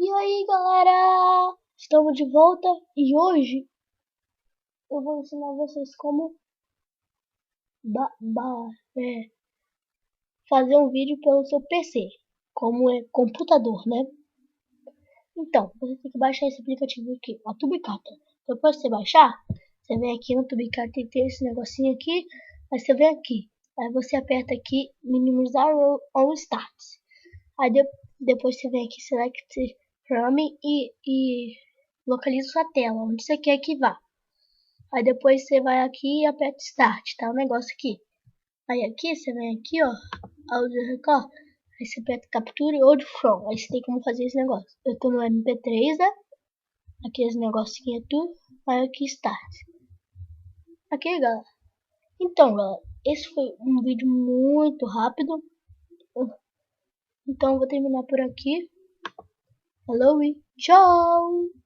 E aí galera, estamos de volta e hoje eu vou ensinar vocês como fazer um vídeo pelo seu PC, como é computador, né? Então, você tem que baixar esse aplicativo aqui, a Tubicaster. Depois que você baixar, você vem aqui no Tubicaster e tem esse negocinho aqui, aí você vem aqui, aí você aperta aqui, minimizar ou start. Aí depois você vem aqui, select from e localiza sua tela, onde você quer que vá. Aí depois você vai aqui e aperta Start, tá o negócio aqui. Aí aqui, você vem aqui, ó, Audio Record. Aí você aperta Capture Audio From. Aí você tem como fazer esse negócio. Eu tô no MP3, né? Aqui esse negocinho é tudo. Aí aqui Start. Aqui, galera. Então, galera, esse foi um vídeo muito rápido. Então eu vou terminar por aqui. Hello e tchau!